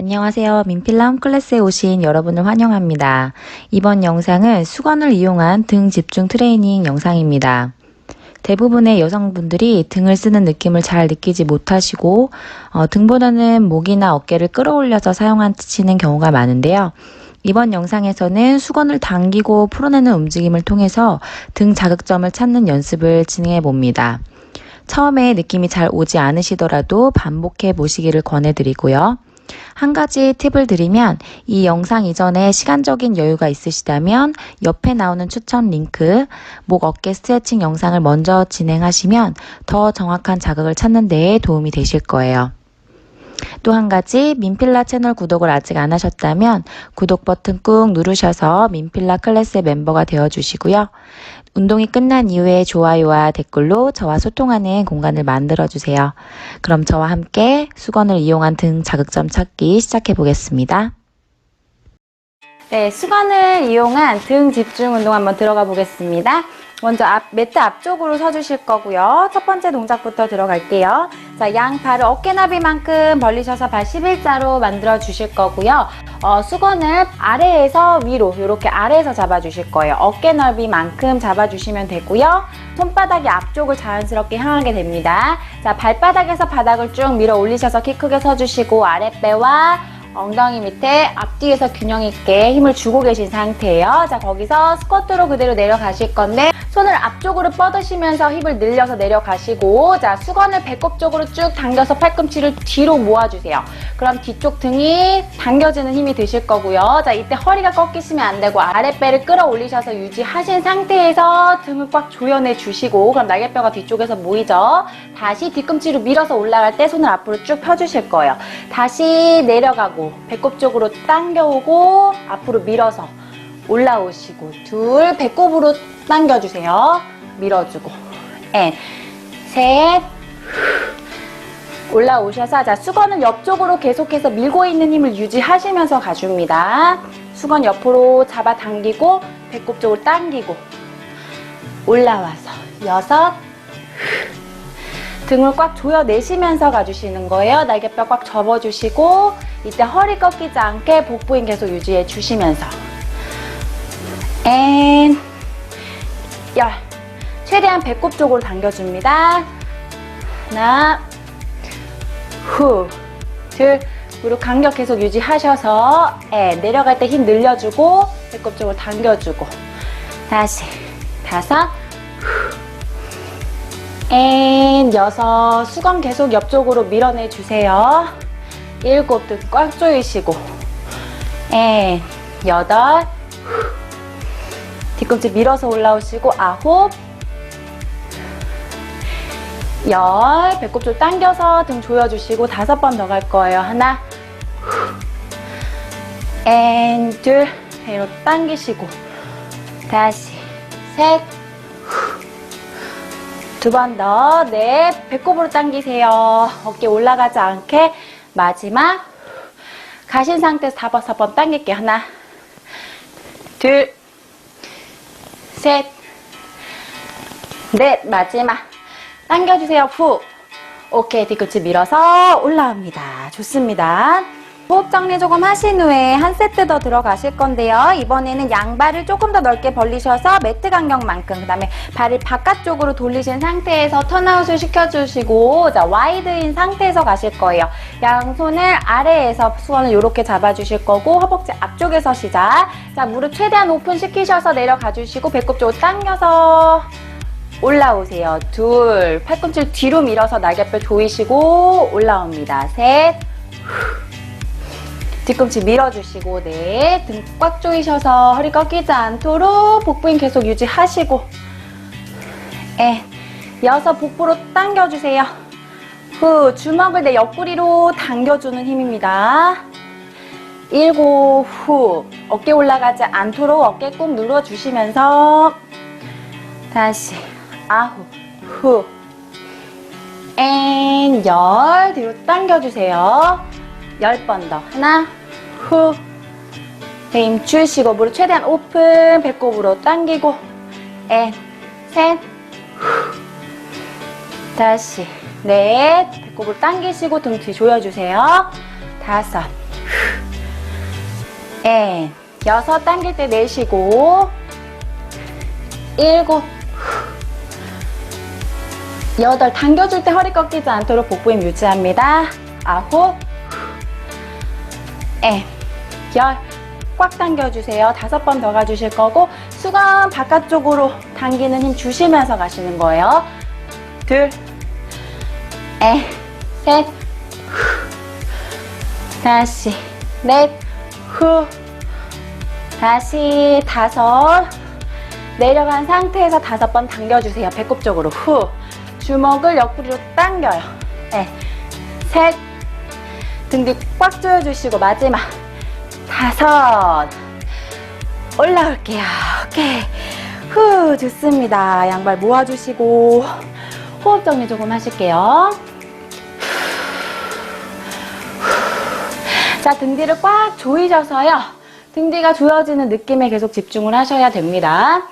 안녕하세요. 민필라 홈클래스에 오신 여러분을 환영합니다. 이번 영상은 수건을 이용한 등 집중 트레이닝 영상입니다. 대부분의 여성분들이 등을 쓰는 느낌을 잘 느끼지 못하시고 등보다는 목이나 어깨를 끌어올려서 사용하시는 경우가 많은데요. 이번 영상에서는 수건을 당기고 풀어내는 움직임을 통해서 등 자극점을 찾는 연습을 진행해 봅니다. 처음에 느낌이 잘 오지 않으시더라도 반복해 보시기를 권해드리고요. 한 가지 팁을 드리면 이 영상 이전에 시간적인 여유가 있으시다면 옆에 나오는 추천 링크, 목 어깨 스트레칭 영상을 먼저 진행하시면 더 정확한 자극을 찾는 데에 도움이 되실 거예요. 또 한 가지 민필라 채널 구독을 아직 안 하셨다면 구독 버튼 꾹 누르셔서 민필라 클래스의 멤버가 되어주시고요. 운동이 끝난 이후에 좋아요와 댓글로 저와 소통하는 공간을 만들어주세요. 그럼 저와 함께 수건을 이용한 등 자극점 찾기 시작해 보겠습니다. 네, 수건을 이용한 등 집중 운동 한번 들어가 보겠습니다. 먼저 매트 앞쪽으로 서주실 거고요. 첫 번째 동작부터 들어갈게요. 자, 양 발을 어깨너비만큼 벌리셔서 발 11자로 만들어 주실 거고요. 수건을 아래에서 위로 이렇게 아래에서 잡아주실 거예요. 어깨 넓이만큼 잡아주시면 되고요. 손바닥이 앞쪽을 자연스럽게 향하게 됩니다. 자, 발바닥에서 바닥을 쭉 밀어 올리셔서 키 크게 서주시고 아랫배와 엉덩이 밑에 앞뒤에서 균형 있게 힘을 주고 계신 상태예요. 자, 거기서 스쿼트로 그대로 내려가실 건데 손을 앞쪽으로 뻗으시면서 힙을 늘려서 내려가시고, 자, 수건을 배꼽 쪽으로 쭉 당겨서 팔꿈치를 뒤로 모아주세요. 그럼 뒤쪽 등이 당겨지는 힘이 드실 거고요. 자, 이때 허리가 꺾이시면 안 되고 아랫배를 끌어올리셔서 유지하신 상태에서 등을 꽉 조여내 주시고, 그럼 날개뼈가 뒤쪽에서 모이죠. 다시 뒤꿈치로 밀어서 올라갈 때 손을 앞으로 쭉 펴주실 거예요. 다시 내려가고 배꼽 쪽으로 당겨오고 앞으로 밀어서 올라오시고, 둘, 배꼽으로 당겨주세요. 밀어주고, 셋, 올라오셔서, 자, 수건은 옆쪽으로 계속해서 밀고 있는 힘을 유지하시면서 가줍니다. 수건 옆으로 잡아당기고 배꼽 쪽으로 당기고 올라와서 여섯, 등을 꽉 조여내시면서 가주시는 거예요. 날개뼈 꽉 접어주시고 이때 허리 꺾이지 않게 복부 힘 계속 유지해 주시면서 열, 최대한 배꼽 쪽으로 당겨줍니다. 하나, 후, 둘, 무릎 간격 계속 유지하셔서 내려갈 때 힘 늘려주고 배꼽 쪽으로 당겨주고 다시 다섯, 여섯, 수건 계속 옆쪽으로 밀어내주세요. 일곱, 등 꽉 조이시고 여덟, 뒤꿈치 밀어서 올라오시고 아홉, 열, 배꼽 쪽 당겨서 등 조여주시고 다섯 번 더 갈 거예요. 하나, 둘, 배로 당기시고 다시 셋, 두 번 더, 넷, 배꼽으로 당기세요. 어깨 올라가지 않게. 마지막, 가신 상태에서 다섯 번 당길게요. 하나, 둘, 셋, 넷, 마지막. 당겨주세요. 후. 오케이, 뒤꿈치 밀어서 올라옵니다. 좋습니다. 호흡 정리 조금 하신 후에 한 세트 더 들어가실 건데요. 이번에는 양발을 조금 더 넓게 벌리셔서 매트 간격만큼, 그 다음에 발을 바깥쪽으로 돌리신 상태에서 턴아웃을 시켜주시고, 자, 와이드인 상태에서 가실 거예요. 양손을 아래에서 수건을 이렇게 잡아주실 거고, 허벅지 앞쪽에서 시작. 자, 무릎 최대한 오픈 시키셔서 내려가 주시고, 배꼽 쪽으로 당겨서 올라오세요. 둘, 팔꿈치를 뒤로 밀어서 날개뼈 조이시고 올라옵니다. 셋, 뒤꿈치 밀어주시고, 넷, 등 꽉 조이셔서 허리 꺾이지 않도록 복부 힘 계속 유지하시고, 여섯, 복부로 당겨주세요. 후, 주먹을 내 옆구리로 당겨주는 힘입니다. 일곱, 후, 어깨 올라가지 않도록 어깨 꾹 눌러주시면서 다시 아홉, 후, 열, 뒤로 당겨주세요. 10번 더. 하나, 후, 힘 주시고 무릎 최대한 오픈, 배꼽으로 당기고, 셋, 후, 다시 넷, 배꼽으로 당기시고 등 뒤 조여주세요. 다섯, 후, 앤, 6 당길 때 내쉬고 7, 8 당겨줄 때 허리 꺾이지 않도록 복부 힘 유지합니다. 9, 앤, 10 꽉 당겨주세요. 5번 더 가주실 거고 수건 바깥쪽으로 당기는 힘 주시면서 가시는 거예요. 2, 앤, 3, 다시 4, 후, 다시 5, 내려간 상태에서 5번 당겨주세요. 배꼽 쪽으로 후, 주먹을 옆구리로 당겨요. 네, 3, 등 뒤 꽉 조여주시고 마지막 5, 올라올게요. 오케이, 후, 좋습니다. 양발 모아주시고 호흡 정리 조금 하실게요. 자, 등 뒤를 꽉 조이셔서요. 등 뒤가 조여지는 느낌에 계속 집중을 하셔야 됩니다.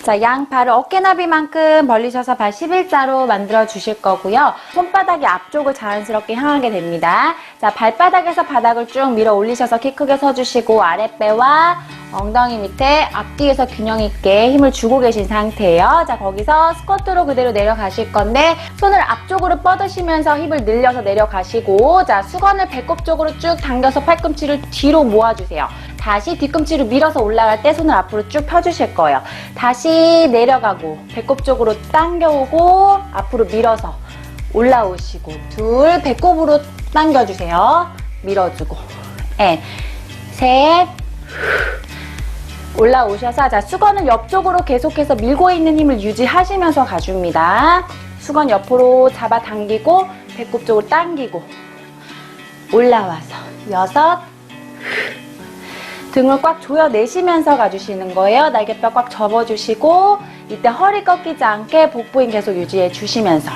자, 양발을 어깨나비만큼 벌리셔서 발 11자로 만들어 주실 거고요. 손바닥이 앞쪽을 자연스럽게 향하게 됩니다. 자, 발바닥에서 바닥을 쭉 밀어 올리셔서 키 크게 서주시고 아랫배와 엉덩이 밑에 앞뒤에서 균형 있게 힘을 주고 계신 상태예요. 자, 거기서 스쿼트로 그대로 내려가실 건데 손을 앞쪽으로 뻗으시면서 힙을 늘려서 내려가시고, 자, 수건을 배꼽 쪽으로 쭉 당겨서 팔꿈치를 뒤로 모아주세요. 다시 뒤꿈치로 밀어서 올라갈 때 손을 앞으로 쭉 펴주실 거예요. 다시 내려가고 배꼽 쪽으로 당겨오고 앞으로 밀어서 올라오시고, 둘, 배꼽으로 당겨주세요. 밀어주고, 셋, 올라오셔서, 자, 수건은 옆쪽으로 계속해서 밀고 있는 힘을 유지하시면서 가줍니다. 수건 옆으로 잡아당기고 배꼽 쪽으로 당기고 올라와서 6, 등을 꽉 조여내시면서 가주시는 거예요. 날개뼈 꽉 접어주시고 이때 허리 꺾이지 않게 복부 힘 계속 유지해 주시면서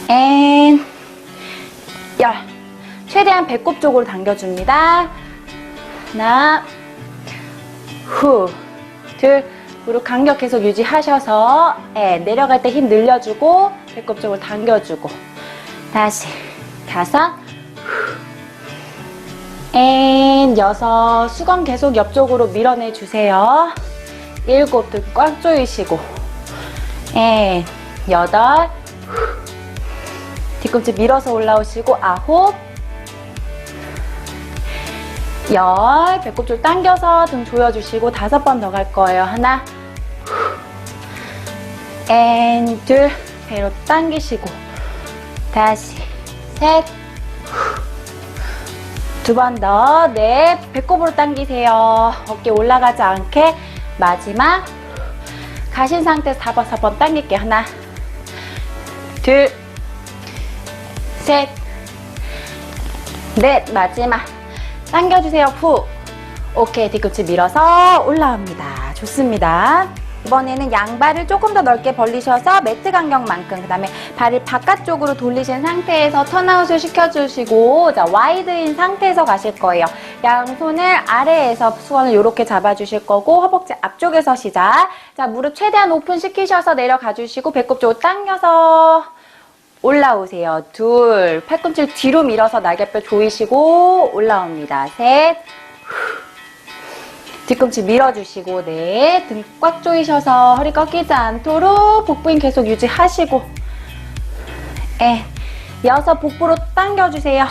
앤 10, 최대한 배꼽 쪽으로 당겨줍니다. 하나, 후, 둘, 무릎 간격 계속 유지하셔서 내려갈 때 힘 늘려주고 배꼽 쪽으로 당겨주고 다시 5, 앤 6, 수건 계속 옆쪽으로 밀어내주세요. 7, 등 꽉 조이시고 앤 8, 뒤꿈치 밀어서 올라오시고 9, 10, 배꼽 쪽 당겨서 등 조여주시고 5번 더 갈 거예요. 하나, 앤 둘, 배로 당기시고 다시 셋, 2번 더, 넷, 배꼽으로 당기세요. 어깨 올라가지 않게 마지막 가신 상태에서 4번 당길게요. 하나, 둘, 셋, 넷, 마지막 당겨주세요. 후, 오케이, 뒤꿈치 밀어서 올라옵니다. 좋습니다. 이번에는 양발을 조금 더 넓게 벌리셔서 매트 간격만큼, 그 다음에 발을 바깥쪽으로 돌리신 상태에서 턴아웃을 시켜주시고, 자, 와이드인 상태에서 가실 거예요. 양손을 아래에서 수건을 이렇게 잡아주실 거고, 허벅지 앞쪽에서 시작. 자, 무릎 최대한 오픈 시키셔서 내려가 주시고, 배꼽 쪽으로 당겨서 올라오세요. 둘, 팔꿈치를 뒤로 밀어서 날개뼈 조이시고 올라옵니다. 셋, 뒤꿈치 밀어주시고, 넷, 등 꽉 조이셔서 허리 꺾이지 않도록 복부 힘 계속 유지하시고, 6, 복부로 당겨주세요.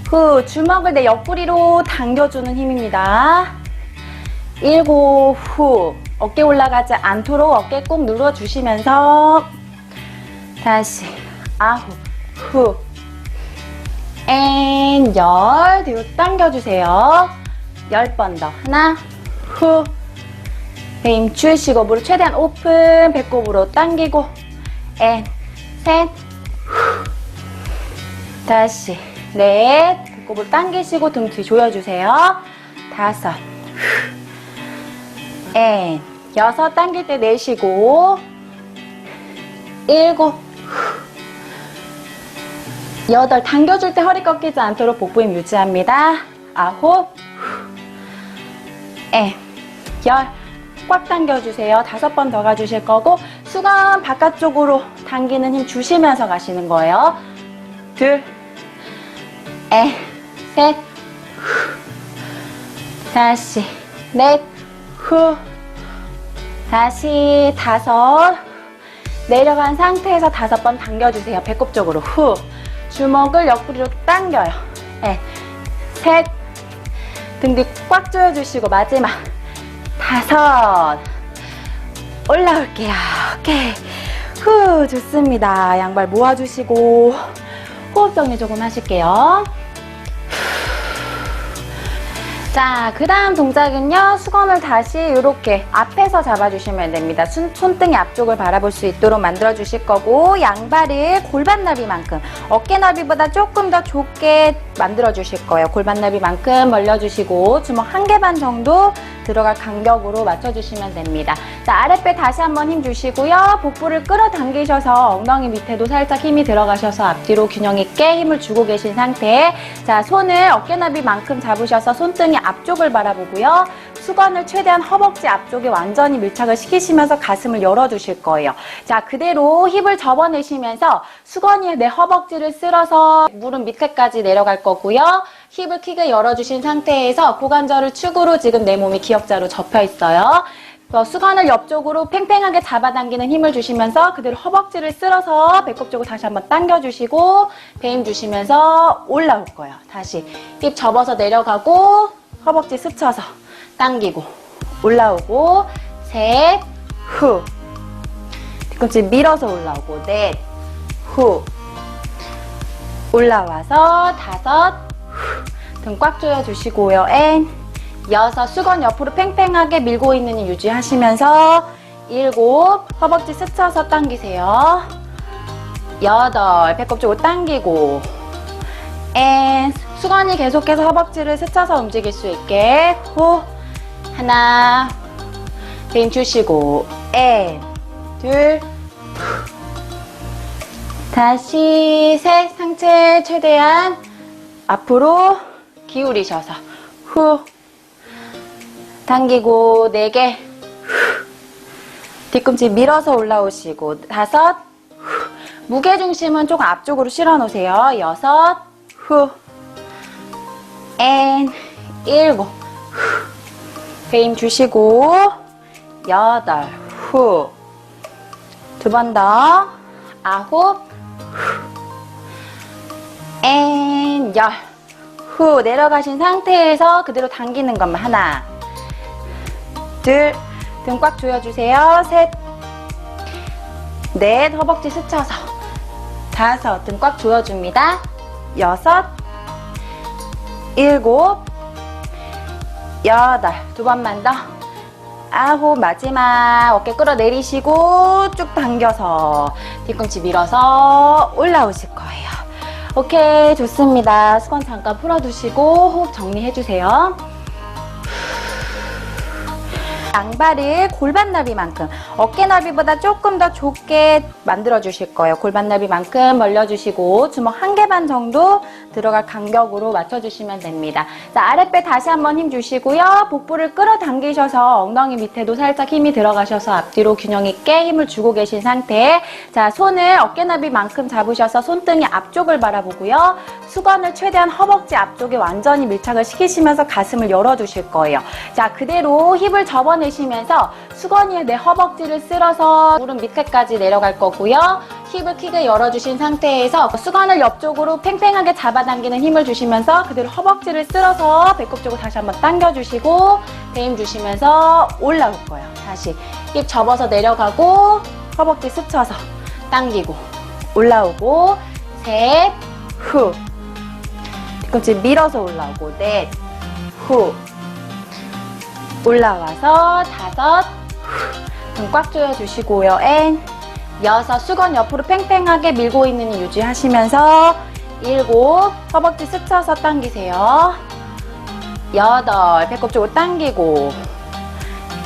후, 주먹을 내 옆구리로 당겨주는 힘입니다. 7, 후, 어깨 올라가지 않도록 어깨 꼭 눌러주시면서 다시 9, 후, 앤 10, 뒤로 당겨주세요. 10번 더. 하나, 후, 힘 주시고 무릎 최대한 오픈, 배꼽으로 당기고 앤 셋, 후, 다시 넷, 배꼽으로 당기시고 등 뒤 조여주세요. 5, 앤 6, 당길 때 내쉬고 7, 8, 당겨줄 때 허리 꺾이지 않도록 복부 힘 유지합니다. 9, 10, 꽉 당겨주세요. 5번 더 가주실 거고, 수건 바깥쪽으로 당기는 힘 주시면서 가시는 거예요. 둘, 셋, 다시 넷, 후. 다시 다섯. 내려간 상태에서 5번 당겨주세요. 배꼽 쪽으로 후. 주먹을 옆구리로 당겨요. 넷, 셋. 등 뒤 꽉 조여주시고 마지막 5. 올라올게요. 오케이. 후, 좋습니다. 양발 모아주시고 호흡 정리 조금 하실게요. 자, 그 다음 동작은요, 수건을 다시 이렇게 앞에서 잡아주시면 됩니다. 손등이 앞쪽을 바라볼 수 있도록 만들어주실 거고, 양발을 골반 너비만큼, 어깨 너비보다 조금 더 좁게 만들어주실 거예요. 골반 너비만큼 벌려주시고, 주먹 1개 반 정도 들어갈 간격으로 맞춰주시면 됩니다. 자, 아랫배 다시 한번 힘 주시고요. 복부를 끌어당기셔서 엉덩이 밑에도 살짝 힘이 들어가셔서 앞뒤로 균형 있게 힘을 주고 계신 상태. 자, 손을 어깨 너비만큼 잡으셔서 손등이 앞쪽을 바라보고요. 수건을 최대한 허벅지 앞쪽에 완전히 밀착을 시키시면서 가슴을 열어주실 거예요. 자, 그대로 힙을 접어내시면서 수건이 내 허벅지를 쓸어서 무릎 밑에까지 내려갈 거고요. 힙을 크게 열어주신 상태에서 고관절을 축으로 지금 내 몸이 기역자로 접혀 있어요. 수건을 옆쪽으로 팽팽하게 잡아당기는 힘을 주시면서 그대로 허벅지를 쓸어서 배꼽 쪽으로 다시 한번 당겨주시고 배임 주시면서 올라올 거예요. 다시 힙 접어서 내려가고 허벅지 스쳐서 당기고 올라오고 셋, 후. 뒤꿈치 밀어서 올라오고 넷, 후. 올라와서 5, 등 꽉 조여주시고요. 앤 6, 수건 옆으로 팽팽하게 밀고 있는 힘 유지하시면서 7, 허벅지 스쳐서 당기세요. 8, 배꼽 쪽으로 당기고 앤 수건이 계속해서 허벅지를 스쳐서 움직일 수 있게 호. 하나, 힘 주시고 앤 둘, 다시 셋. 상체 최대한 앞으로 기울이셔서 후. 당기고 4개, 뒤꿈치 밀어서 올라오시고 5, 무게중심은 조금 앞쪽으로 실어 놓으세요. 6, 후, 앤 7, 배임 주시고 8, 후, 2번 더 9, 앤 10, 후. 내려가신 상태에서 그대로 당기는 것만 하나, 둘, 등 꽉 조여주세요. 셋, 넷, 허벅지 스쳐서 5, 등 꽉 조여줍니다. 6, 7, 8, 2번만 더 9, 마지막 어깨 끌어내리시고 쭉 당겨서 뒤꿈치 밀어서 올라오실 거예요. 오케이, 좋습니다. 수건 잠깐 풀어두시고 호흡 정리해주세요. 양발을 골반 너비만큼, 어깨 너비보다 조금 더 좁게 만들어 주실 거예요. 골반 너비만큼 벌려주시고 주먹 1개 반 정도 들어갈 간격으로 맞춰주시면 됩니다. 자, 아랫배 다시 한번 힘 주시고요. 복부를 끌어당기셔서 엉덩이 밑에도 살짝 힘이 들어가셔서 앞뒤로 균형 있게 힘을 주고 계신 상태. 자, 손을 어깨 너비만큼 잡으셔서 손등이 앞쪽을 바라보고요. 수건을 최대한 허벅지 앞쪽에 완전히 밀착을 시키시면서 가슴을 열어주실 거예요. 자, 그대로 힙을 접어내시면서 수건이 내 허벅지를 쓸어서 무릎 밑에까지 내려갈 거고요. 힙을 크게 열어주신 상태에서 수건을 옆쪽으로 팽팽하게 잡아당기는 힘을 주시면서 그대로 허벅지를 쓸어서 배꼽 쪽으로 다시 한번 당겨주시고 배임 주시면서 올라올 거예요. 다시 힙 접어서 내려가고 허벅지 스쳐서 당기고 올라오고 셋, 후. 뒤꿈치 밀어서 올라오고 넷, 후. 올라와서 5, 등 꽉 조여주시고요. 앤 6, 수건 옆으로 팽팽하게 밀고 있는 힘 유지하시면서 7, 허벅지 스쳐서 당기세요. 8, 배꼽 쪽으로 당기고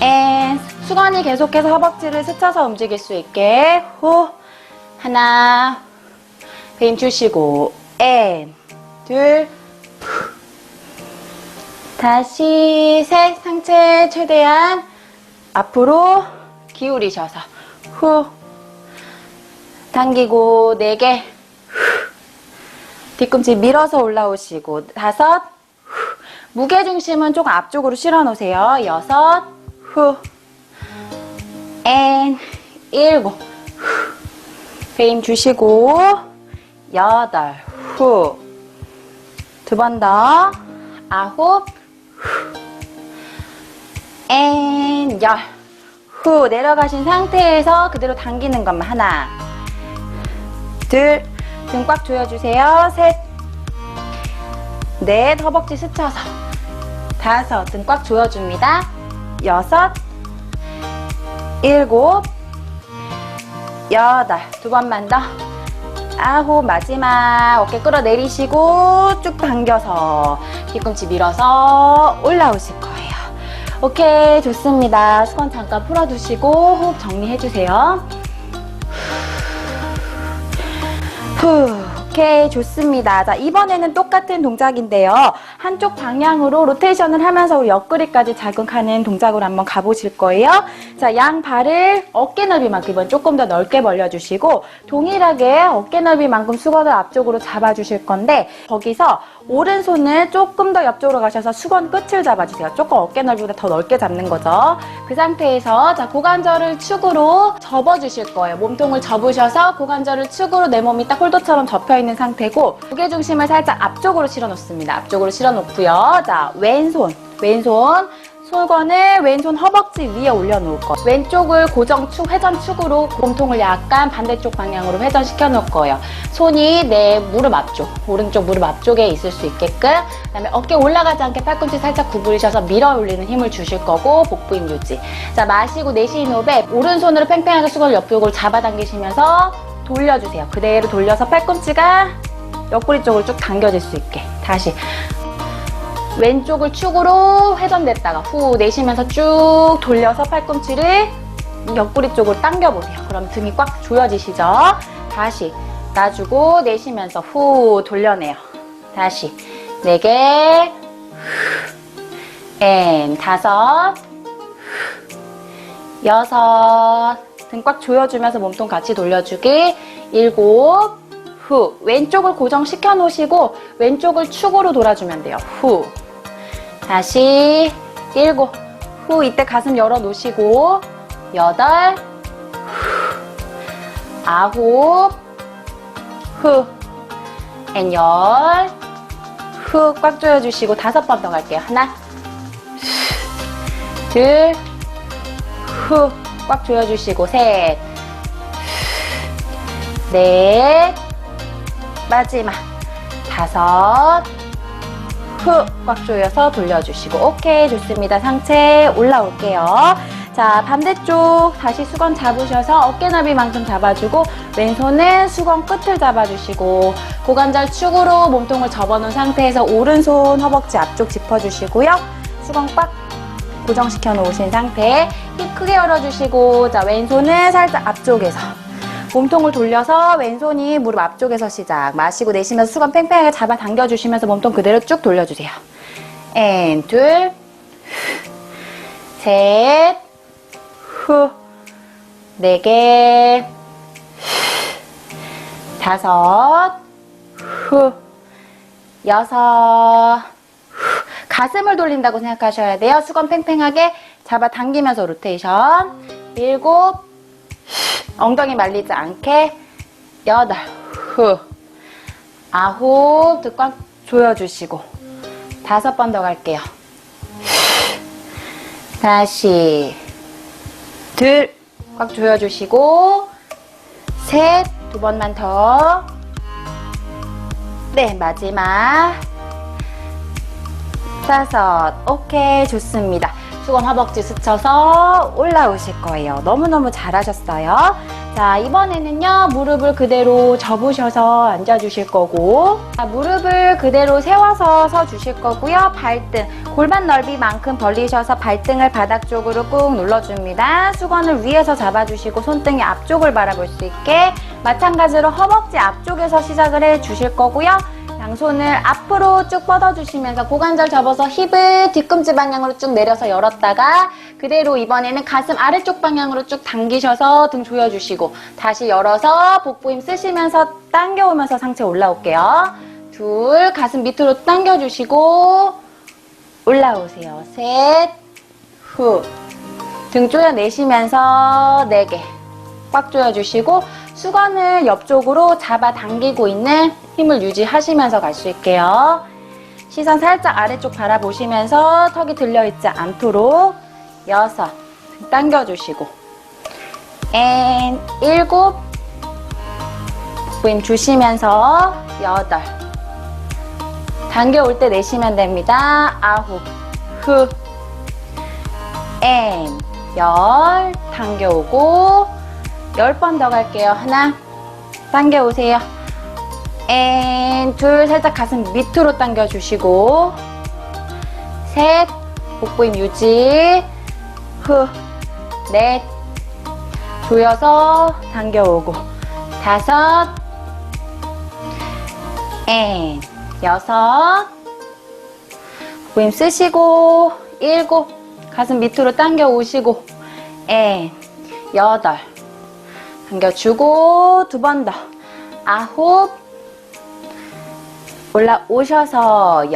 앤 수건이 계속해서 허벅지를 스쳐서 움직일 수 있게 후. 하나, 배임 주시고 앤 둘, 다시 셋. 상체 최대한 앞으로 기울이셔서 후. 당기고 4개, 뒤꿈치 밀어서 올라오시고 5, 무게중심은 조금 앞쪽으로 실어 놓으세요. 6, 후, 앤, 7, 후. 배 힘 주시고 8, 후. 두 번 더. 9, 앤, 10. 후. 내려가신 상태에서 그대로 당기는 것만. 하나, 둘. 등 꽉 조여주세요. 셋, 넷. 허벅지 스쳐서. 5. 등 꽉 조여줍니다. 6, 7, 8. 두 번만 더. 9. 마지막. 어깨 끌어내리시고 쭉 당겨서 뒤꿈치 밀어서 올라오실 거예요. 오케이, 좋습니다. 수건 잠깐 풀어두시고 호흡 정리해주세요. 후. 오케이, 좋습니다. 자, 이번에는 똑같은 동작인데요. 한쪽 방향으로 로테이션을 하면서 우리 옆구리까지 자극하는 동작으로 한번 가보실 거예요. 자, 양 발을 어깨 넓이만큼 이번 조금 더 넓게 벌려주시고 동일하게 어깨 넓이만큼 수건을 앞쪽으로 잡아주실 건데 거기서 오른손을 조금 더 옆쪽으로 가셔서 수건 끝을 잡아주세요. 조금 어깨 넓이보다 더 넓게 잡는 거죠. 그 상태에서 자, 고관절을 축으로 접어주실 거예요. 몸통을 접으셔서 고관절을 축으로 내 몸이 딱 홀더처럼 접혀있는 상태고 무게중심을 살짝 앞쪽으로 실어 놓습니다. 앞쪽으로 실어 놓고요. 자, 왼손 수건을 왼손 허벅지 위에 올려놓을 거예요. 왼쪽을 고정축, 회전축으로 몸통을 약간 반대쪽 방향으로 회전시켜 놓을 거예요. 손이 내 무릎 앞쪽, 오른쪽 무릎 앞쪽에 있을 수 있게끔. 그다음에 어깨 올라가지 않게 팔꿈치 살짝 구부리셔서 밀어 올리는 힘을 주실 거고 복부 힘 유지. 자, 마시고 내쉬는 호흡에 오른손으로 팽팽하게 수건을 옆쪽으로 잡아당기시면서 돌려주세요. 그대로 돌려서 팔꿈치가 옆구리 쪽으로 쭉 당겨질 수 있게. 다시. 왼쪽을 축으로 회전됐다가 후 내쉬면서 쭉 돌려서 팔꿈치를 옆구리 쪽으로 당겨보세요. 그럼 등이 꽉 조여지시죠? 다시 놔주고 내쉬면서 후 돌려내요. 다시 4개, 앤 5, 6, 등 꽉 조여주면서 몸통 같이 돌려주기 7, 후. 왼쪽을 고정시켜 놓으시고 왼쪽을 축으로 돌아주면 돼요. 후. 다시 7, 후. 이때 가슴 열어 놓으시고 8, 후. 9, 후. 앤 10, 후. 꽉 조여주시고 5번 더 갈게요. 하나, 둘, 후. 꽉 조여주시고 셋, 넷, 마지막 5, 후. 꽉 조여서 돌려주시고 오케이, 좋습니다. 상체 올라올게요. 자, 반대쪽 다시 수건 잡으셔서 어깨 넓이만큼 잡아주고 왼손은 수건 끝을 잡아주시고 고관절 축으로 몸통을 접어놓은 상태에서 오른손 허벅지 앞쪽 짚어주시고요. 수건 꽉 고정시켜 놓으신 상태. 힙 크게 열어주시고 자, 왼손은 살짝 앞쪽에서 몸통을 돌려서 왼손이 무릎 앞쪽에서 시작. 마시고 내쉬면서 수건 팽팽하게 잡아 당겨주시면서 몸통 그대로 쭉 돌려주세요. 앤 둘, 셋, 후, 4개, 5, 후, 6, 후. 가슴을 돌린다고 생각하셔야 돼요. 수건 팽팽하게 잡아 당기면서 로테이션. 7, 엉덩이 말리지 않게 8, 후, 9, 등 꽉 조여주시고 5번 더 갈게요. 다시 2, 꽉 조여주시고 셋, 2번만 더. 네, 마지막 5. 오케이, 좋습니다. 수건 허벅지 스쳐서 올라오실 거예요. 너무너무 잘하셨어요. 자, 이번에는요, 무릎을 그대로 접으셔서 앉아주실 거고, 자, 무릎을 그대로 세워서 서주실 거고요. 발등, 골반 넓이만큼 벌리셔서 발등을 바닥 쪽으로 꾹 눌러줍니다. 수건을 위에서 잡아주시고 손등이 앞쪽을 바라볼 수 있게 마찬가지로 허벅지 앞쪽에서 시작을 해주실 거고요. 양손을 앞으로 쭉 뻗어주시면서 고관절 접어서 힙을 뒤꿈치 방향으로 쭉 내려서 열었다가 그대로 이번에는 가슴 아래쪽 방향으로 쭉 당기셔서 등 조여주시고 다시 열어서 복부 힘 쓰시면서 당겨오면서 상체 올라올게요. 둘, 가슴 밑으로 당겨주시고 올라오세요. 셋, 후. 등 조여내시면서 4개 꽉 조여주시고 수건을 옆쪽으로 잡아당기고 있는 힘을 유지하시면서 갈 수 있게요. 시선 살짝 아래쪽 바라보시면서 턱이 들려있지 않도록 6, 등 당겨주시고 7, 복부힘 주시면서 8, 당겨올 때 내쉬면 됩니다. 9, 후, 10, 당겨오고 10번 더 갈게요. 하나, 당겨오세요. 둘, 살짝 가슴 밑으로 당겨주시고 셋, 복부힘 유지. 후, 넷, 조여서 당겨오고 5, 6, 복부힘 쓰시고 7, 가슴 밑으로 당겨오시고 8, 당겨주고 2번 더 9, 올라오셔서 10,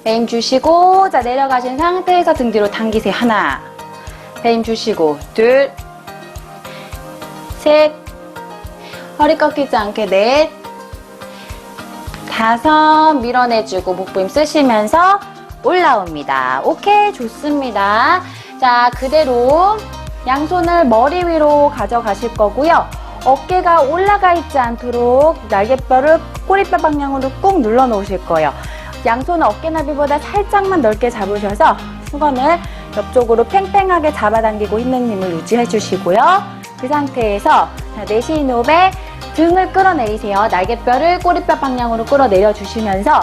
배힘 주시고 자 내려가신 상태에서 등 뒤로 당기세요. 하나, 배힘 주시고 2, 셋, 허리 꺾이지 않게 4, 5, 밀어내주고 복부힘 쓰시면서 올라옵니다. 오케이, 좋습니다. 자, 그대로 양손을 머리 위로 가져가실 거고요. 어깨가 올라가 있지 않도록 날개뼈를 꼬리뼈 방향으로 꾹 눌러 놓으실 거예요. 양손은 어깨나비보다 살짝만 넓게 잡으셔서 수건을 옆쪽으로 팽팽하게 잡아당기고 있는 힘을 유지해 주시고요. 그 상태에서 내쉬는 호흡에 등을 끌어내리세요. 날개뼈를 꼬리뼈 방향으로 끌어내려 주시면서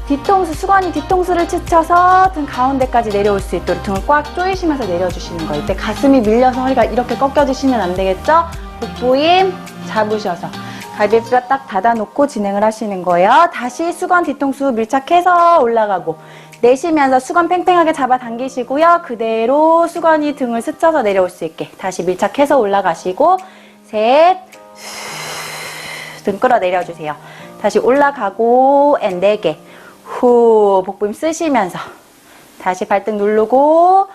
뒤통수, 수건이 뒤통수를 치쳐서 등 가운데까지 내려올 수 있도록 등을 꽉 조이시면서 내려주시는 거예요. 이때 가슴이 밀려서 허리가 이렇게 꺾여지시면 안 되겠죠? 복부힘 잡으셔서 갈비뼈 딱 닫아놓고 진행을 하시는 거예요. 다시 수건 뒤통수 밀착해서 올라가고 내쉬면서 수건 팽팽하게 잡아당기시고요. 그대로 수건이 등을 스쳐서 내려올 수 있게 다시 밀착해서 올라가시고 셋, 등 끌어내려주세요. 다시 올라가고 4개 후, 복부힘 쓰시면서 다시 발등 누르고 5,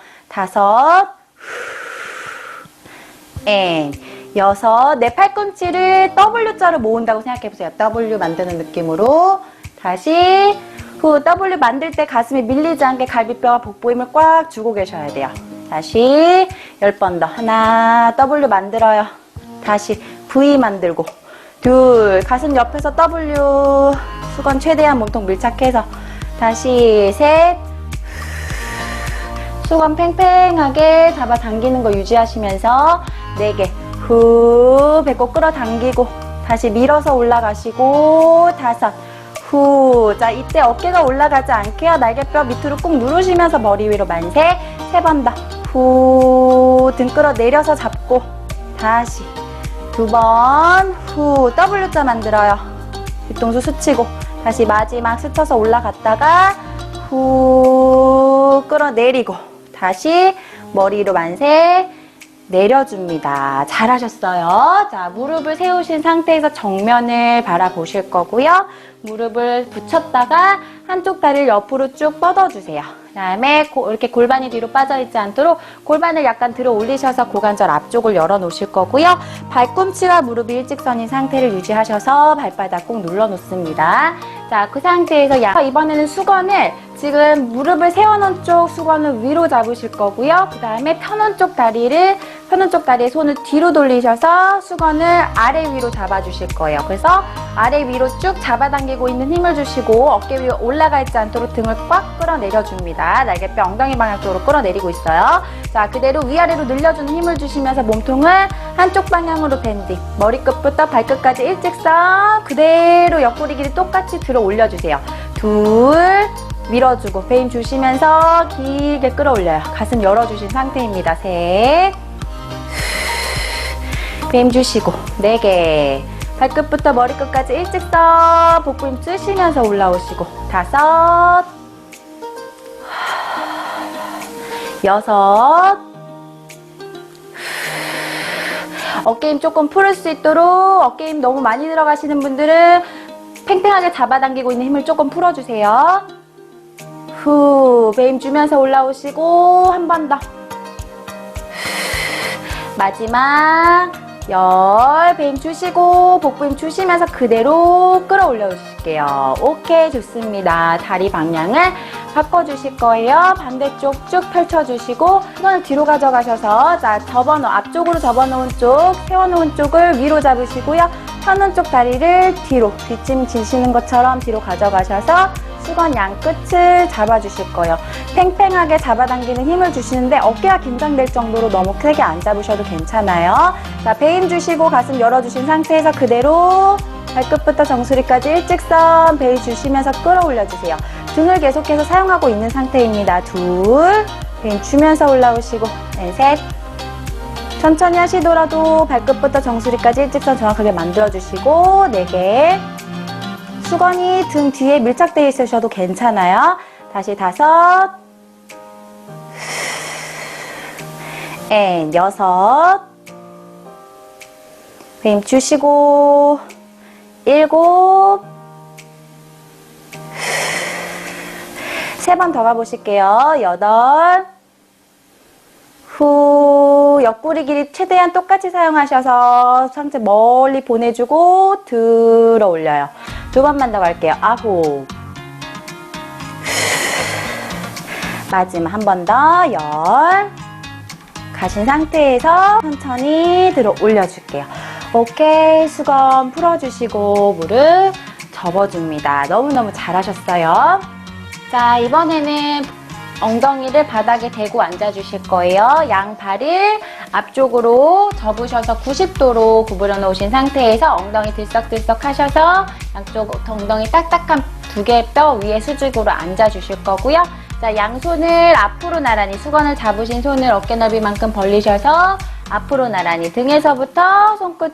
6, 내 팔꿈치를 W자로 모은다고 생각해보세요. W 만드는 느낌으로 다시 후, W 만들 때 가슴이 밀리지 않게 갈비뼈와 복부힘을 꽉 주고 계셔야 돼요. 다시 10번 더. 하나, W 만들어요. 다시 V 만들고 둘, 가슴 옆에서 W, 수건 최대한 몸통 밀착해서 다시 셋, 수건 팽팽하게 잡아당기는 거 유지하시면서 4개 후, 배꼽 끌어당기고 다시 밀어서 올라가시고 5, 후. 자, 이때 어깨가 올라가지 않게요. 날개뼈 밑으로 꾹 누르시면서 머리 위로 만세 3번 더 후, 등 끌어내려서 잡고 다시 2번 후, W자 만들어요. 뒤통수 스치고 다시 마지막 스쳐서 올라갔다가 후, 끌어내리고 다시 머리로 만세 내려줍니다. 잘하셨어요. 자, 무릎을 세우신 상태에서 정면을 바라보실 거고요. 무릎을 붙였다가 한쪽 다리를 옆으로 쭉 뻗어주세요. 그 다음에 이렇게 골반이 뒤로 빠져있지 않도록 골반을 약간 들어 올리셔서 고관절 앞쪽을 열어 놓으실 거고요. 발꿈치와 무릎이 일직선인 상태를 유지하셔서 발바닥 꼭 눌러 놓습니다. 자, 그 상태에서 이번에는 수건을 지금 무릎을 세워놓은 쪽 수건을 위로 잡으실 거고요. 그 다음에 펴놓은 쪽 다리에 손을 뒤로 돌리셔서 수건을 아래 위로 잡아주실 거예요. 그래서 아래 위로 쭉 잡아당기고 있는 힘을 주시고 어깨 위로 올라가 있지 않도록 등을 꽉 끌어내려줍니다. 날개뼈 엉덩이 방향 쪽으로 끌어내리고 있어요. 자, 그대로 위아래로 늘려주는 힘을 주시면서 몸통을 한쪽 방향으로 밴딩, 머리끝부터 발끝까지 일직선 그대로 옆구리 길이 똑같이 들어 올려주세요. 둘, 밀어주고 배힘 주시면서 길게 끌어올려요. 가슴 열어주신 상태입니다. 셋, 배힘 주시고 4개, 발끝부터 머리끝까지 일직선 복부힘 쓰시면서 올라오시고 5, 6, 어깨힘 조금 풀을 수 있도록 어깨힘 너무 많이 들어가시는 분들은 팽팽하게 잡아당기고 있는 힘을 조금 풀어주세요. 후, 배임 주면서 올라오시고 한 번 더. 마지막 열, 배임 주시고 복부힘 주시면서 그대로 끌어올려 주실게요. 오케이, 좋습니다. 다리 방향을 바꿔주실 거예요. 반대쪽 쭉 펼쳐주시고 손을 뒤로 가져가셔서 자, 앞쪽으로 접어놓은 쪽, 세워놓은 쪽을 위로 잡으시고요. 펴는 쪽 다리를 뒤로, 뒷짐 지시는 것처럼 뒤로 가져가셔서 수건 양 끝을 잡아주실 거예요. 팽팽하게 잡아당기는 힘을 주시는데 어깨가 긴장될 정도로 너무 크게 안 잡으셔도 괜찮아요. 자, 배임 주시고 가슴 열어주신 상태에서 그대로 발끝부터 정수리까지 일직선 베이 주시면서 끌어올려주세요. 등을 계속해서 사용하고 있는 상태입니다. 둘, 배임 주면서 올라오시고 셋, 천천히 하시더라도 발끝부터 정수리까지 일직선 정확하게 만들어주시고 4개, 수건이 등 뒤에 밀착되어 있으셔도 괜찮아요. 다시 5, 앤 6, 배임 주시고 7, 3번 더 가보실게요. 8, 후, 옆구리 길이 최대한 똑같이 사용하셔서 상체 멀리 보내주고 들어 올려요. 2번만 더 갈게요. 9, 마지막 한 번 더 10, 가신 상태에서 천천히 들어 올려줄게요. 오케이, 수건 풀어주시고 무릎 접어줍니다. 너무너무 잘하셨어요. 자, 이번에는 엉덩이를 바닥에 대고 앉아주실 거예요. 양발을 앞쪽으로 접으셔서 90도로 구부려 놓으신 상태에서 엉덩이 들썩들썩 하셔서 양쪽 엉덩이 딱딱한 2개 뼈 위에 수직으로 앉아주실 거고요. 자, 양손을 앞으로 나란히 수건을 잡으신 손을 어깨 너비만큼 벌리셔서 앞으로 나란히 등에서부터 손끝을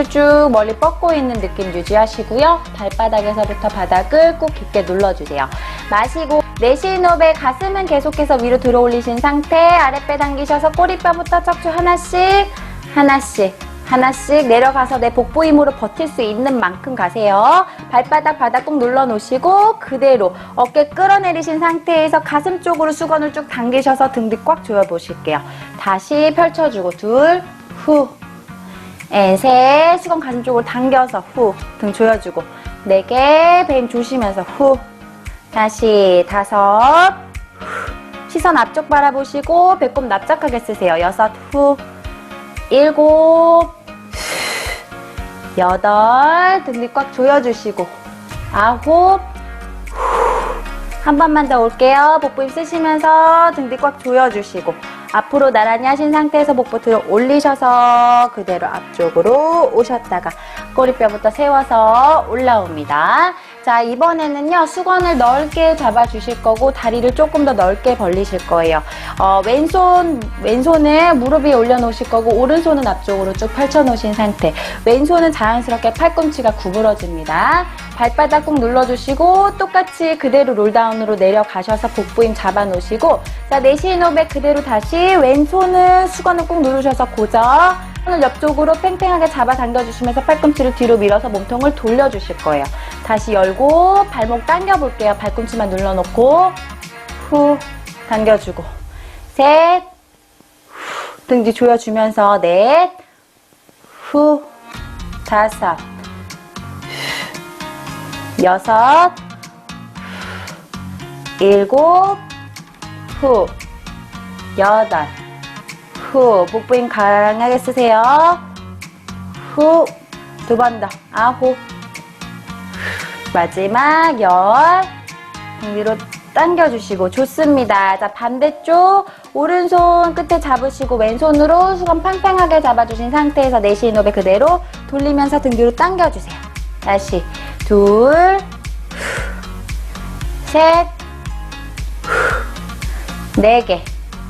쭉 멀리 뻗고 있는 느낌 유지하시고요. 발바닥에서부터 바닥을 꾹 깊게 눌러주세요. 마시고 내쉬는 호흡에 가슴은 계속해서 위로 들어 올리신 상태, 아랫배 당기셔서 꼬리뼈부터 척추 하나씩 내려가서 내 복부 힘으로 버틸 수 있는 만큼 가세요. 발바닥 바닥 꾹 눌러 놓으시고 그대로 어깨 끌어내리신 상태에서 가슴 쪽으로 수건을 쭉 당기셔서 등 뒤 꽉 조여 보실게요. 다시 펼쳐주고 둘, 후, 셋, 수건 가슴 쪽으로 당겨서 후, 등 조여주고 4개, 배임 조심해서 후, 다시 5, 시선 앞쪽 바라보시고 배꼽 납작하게 쓰세요. 6, 후, 7, 8, 등 뒤 꽉 조여주시고 9, 한 번만 더 올게요. 복부 힘 쓰시면서 등 뒤 꽉 조여주시고 앞으로 나란히 하신 상태에서 복부 들어 올리셔서 그대로 앞쪽으로 오셨다가 꼬리뼈부터 세워서 올라옵니다. 자, 이번에는요, 수건을 넓게 잡아주실 거고 다리를 조금 더 넓게 벌리실 거예요. 왼손을 무릎 위에 올려놓으실 거고 오른손은 앞쪽으로 쭉 펼쳐놓으신 상태. 왼손은 자연스럽게 팔꿈치가 구부러집니다. 발바닥 꾹 눌러주시고 똑같이 그대로 롤다운으로 내려가셔서 복부 힘 잡아놓으시고 자, 내쉬는 호흡에 그대로 다시 왼손은 수건을 꾹 누르셔서 고정. 손을 옆쪽으로 팽팽하게 잡아 당겨주시면서 팔꿈치를 뒤로 밀어서 몸통을 돌려주실 거예요. 다시 열고 발목 당겨볼게요. 발꿈치만 눌러놓고 후 당겨주고 셋, 등 뒤 조여주면서 넷, 후, 5, 6, 7, 후, 8, 후, 복부 힘 강하게 쓰세요. 후, 2번 더, 9, 마지막 10, 등 위로 당겨주시고 좋습니다. 자, 반대쪽 오른손 끝에 잡으시고 왼손으로 수건 팽팽하게 잡아주신 상태에서 내쉬는 호흡에 그대로 돌리면서 등 뒤로 당겨주세요. 다시 둘, 셋, 4개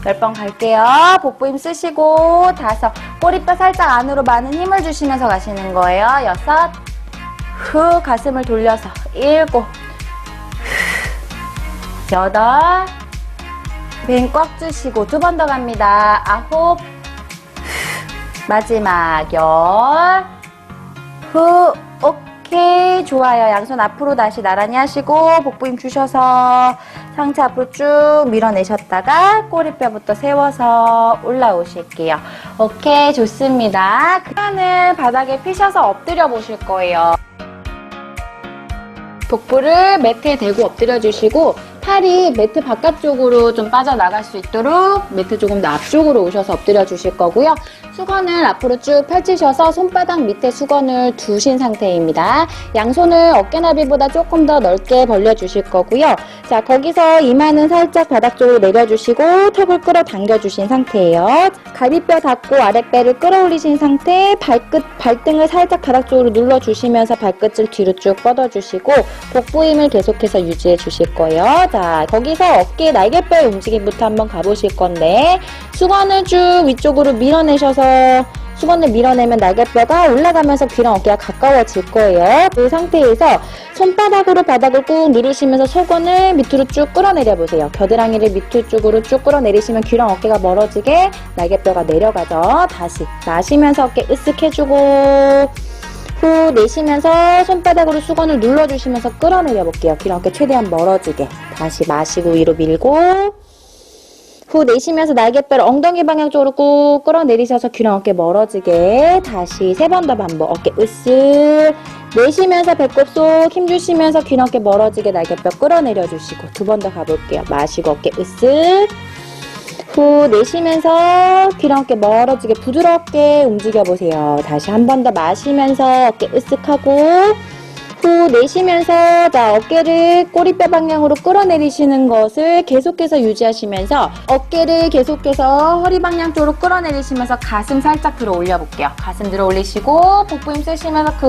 10번 갈게요. 복부 힘 쓰시고 5, 꼬리뼈 살짝 안으로 많은 힘을 주시면서 가시는 거예요. 6, 후, 가슴을 돌려서 7, 8, 배 꽉 주시고 2번 더 갑니다. 9, 마지막 10, 후, 오케이. 오케이, 좋아요. 양손 앞으로 다시 나란히 하시고 복부 힘 주셔서 상체 앞으로 쭉 밀어내셨다가 꼬리뼈부터 세워서 올라오실게요. 오케이, 좋습니다. 그러면 바닥에 피셔서 엎드려 보실 거예요. 복부를 매트에 대고 엎드려 주시고 팔이 매트 바깥쪽으로 좀 빠져나갈 수 있도록 매트 조금 더 앞쪽으로 오셔서 엎드려 주실 거고요. 수건을 앞으로 쭉 펼치셔서 손바닥 밑에 수건을 두신 상태입니다. 양손을 어깨나비보다 조금 더 넓게 벌려 주실 거고요. 자, 거기서 이마는 살짝 바닥 쪽으로 내려주시고 턱을 끌어당겨 주신 상태예요. 갈비뼈 닫고 아랫배를 끌어올리신 상태, 발등을 살짝 바닥 쪽으로 눌러주시면서 발끝을 뒤로 쭉 뻗어주시고 복부 힘을 계속해서 유지해 주실 거예요. 자, 거기서 어깨 날개뼈의 움직임부터 한번 가보실 건데 수건을 쭉 위쪽으로 밀어내셔서 수건을 밀어내면 날개뼈가 올라가면서 귀랑 어깨가 가까워질 거예요. 그 상태에서 손바닥으로 바닥을 꾹 누르시면서 수건을 밑으로 쭉 끌어내려 보세요. 겨드랑이를 밑으로 쪽으로 쭉 끌어내리시면 귀랑 어깨가 멀어지게 날개뼈가 내려가죠. 다시 마시면서 어깨 으쓱 해주고 후 내쉬면서 손바닥으로 수건을 눌러주시면서 끌어내려 볼게요. 귀랑 어깨 최대한 멀어지게. 다시 마시고 위로 밀고 후 내쉬면서 날개뼈를 엉덩이 방향 쪽으로 꾹 끌어내리셔서 귀랑 어깨 멀어지게. 다시 3번 더 반복. 어깨 으쓱 내쉬면서 배꼽 속 힘주시면서 귀랑 어깨 멀어지게 날개뼈 끌어내려 주시고 2번 더 가볼게요. 마시고 어깨 으쓱 후 내쉬면서 귀랑 어깨 멀어지게 부드럽게 움직여 보세요. 다시 한 번 더 마시면서 어깨 으쓱하고 후 내쉬면서 자 어깨를 꼬리뼈 방향으로 끌어내리시는 것을 계속해서 유지하시면서 어깨를 계속해서 허리 방향 쪽으로 끌어내리시면서 가슴 살짝 들어 올려 볼게요. 가슴 들어 올리시고 복부 힘 쓰시면서 그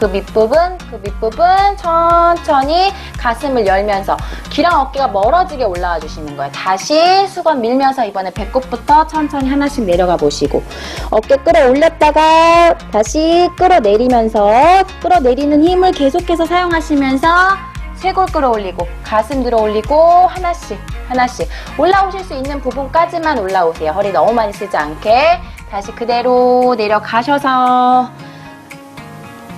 밑부분 천천히 가슴을 열면서 귀랑 어깨가 멀어지게 올라와 주시는 거예요. 다시 수건 밀면서 이번에 배꼽부터 천천히 하나씩 내려가 보시고 어깨 끌어 올렸다가 다시 끌어내리면서 끌어내리는 힘을 계속해서 사용하시면서 쇄골 끌어올리고 가슴 들어 올리고 하나씩 올라오실 수 있는 부분까지만 올라오세요. 허리 너무 많이 쓰지 않게. 다시 그대로 내려가셔서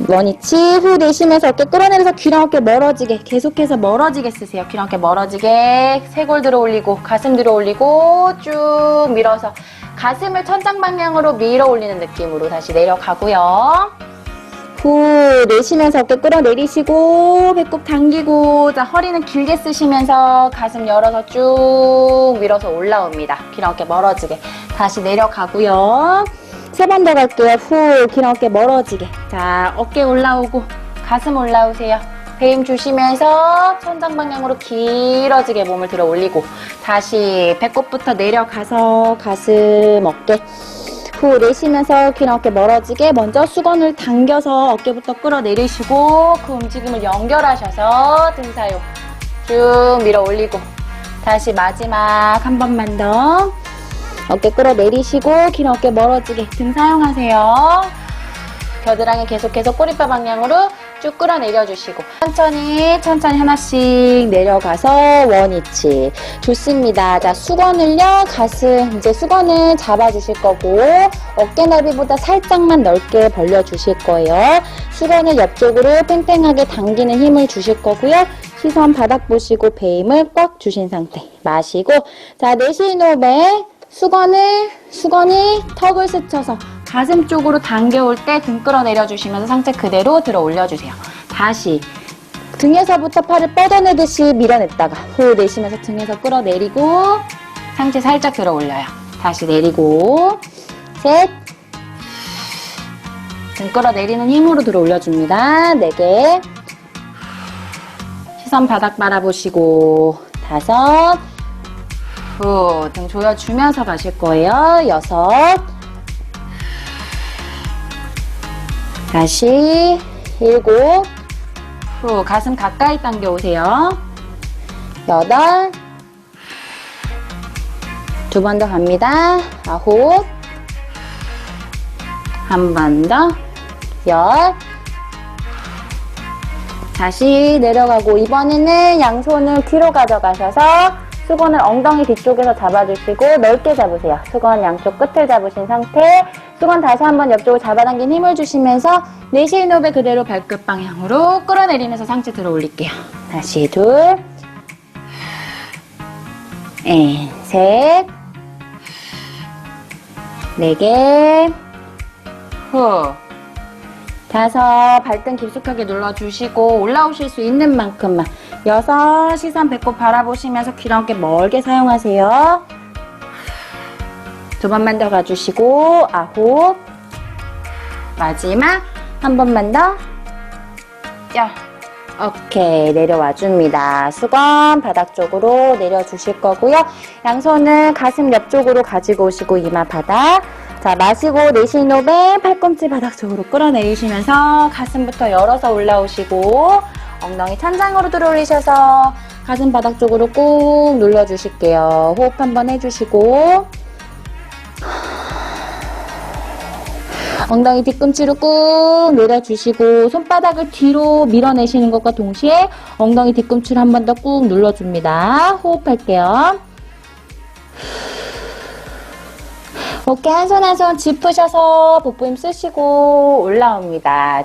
원위치 후 내쉬면서 어깨 끌어내려서 귀랑 어깨 멀어지게 계속해서 멀어지게 쓰세요. 귀랑 어깨 멀어지게 쇄골 들어 올리고 가슴 들어 올리고 쭉 밀어서 가슴을 천장 방향으로 밀어 올리는 느낌으로 다시 내려가고요. 후 내쉬면서 어깨 끌어내리시고 배꼽 당기고 자 허리는 길게 쓰시면서 가슴 열어서 쭉 밀어서 올라옵니다. 귀랑 어깨 멀어지게 다시 내려가고요. 3번 더 갈게요. 후 귀랑 어깨 멀어지게 자 어깨 올라오고 가슴 올라오세요. 배힘 주시면서 천장 방향으로 길어지게 몸을 들어 올리고 다시 배꼽부터 내려가서 가슴 어깨 후 내쉬면서 귀랑 어깨 멀어지게 먼저 수건을 당겨서 어깨부터 끌어내리시고 그 움직임을 연결하셔서 등 사용 쭉 밀어 올리고 다시 마지막 한 번만 더 어깨 끌어내리시고 귀랑 어깨 멀어지게 등 사용하세요. 겨드랑이 계속해서 꼬리뼈 방향으로 쭉 끌어내려 주시고 천천히 하나씩 내려가서 원위치 좋습니다. 자 수건을요 가슴 이제 수건을 잡아 주실 거고 어깨 넓이보다 살짝만 넓게 벌려 주실 거예요. 수건을 옆쪽으로 팽팽하게 당기는 힘을 주실 거고요. 시선 바닥 보시고 배힘을 꽉 주신 상태 마시고 자 내쉬는 호흡에 수건이 턱을 스쳐서 가슴 쪽으로 당겨올 때 등 끌어내려 주시면서 상체 그대로 들어 올려주세요. 다시 등에서부터 팔을 뻗어내듯이 밀어냈다가 후 내쉬면서 등에서 끌어내리고 상체 살짝 들어 올려요. 다시 내리고 셋 등 끌어내리는 힘으로 들어 올려줍니다. 4개 시선 바닥 바라보시고 5 후 등 조여주면서 가실 거예요. 6 다시 7 후 가슴 가까이 당겨 오세요. 8 두 번 더 갑니다. 9 한 번 더 10 다시 내려가고 이번에는 양손을 뒤로 가져가셔서 수건을 엉덩이 뒤쪽에서 잡아주시고 넓게 잡으세요. 수건 양쪽 끝을 잡으신 상태 수건 다시 한번 옆쪽으로 잡아당긴 힘을 주시면서 내쉬는 호흡에 그대로 발끝 방향으로 끌어내리면서 상체 들어 올릴게요. 다시 둘, 셋, 네 개, 후, 다섯, 발등 깊숙하게 눌러주시고 올라오실 수 있는 만큼만, 여섯, 시선 배꼽 바라보시면서 귀랑 함께 멀게 사용하세요. 두 번만 더 가주시고, 아홉, 마지막 한 번만 더, 열. 오케이, 내려와 줍니다. 수건 바닥 쪽으로 내려주실 거고요. 양손은 가슴 옆쪽으로 가지고 오시고 이마 바닥. 자, 마시고 내쉬는 호흡에 팔꿈치 바닥 쪽으로 끌어내리시면서 가슴부터 열어서 올라오시고 엉덩이 천장으로 들어 올리셔서 가슴 바닥 쪽으로 꾹 눌러주실게요. 호흡 한번 해주시고 엉덩이 뒤꿈치로 꾹 내려주시고 손바닥을 뒤로 밀어내시는 것과 동시에 엉덩이 뒤꿈치를 한 번 더 꾹 눌러줍니다. 호흡할게요. 오케이, 한 손 한 손 짚으셔서 복부 힘 쓰시고 올라옵니다.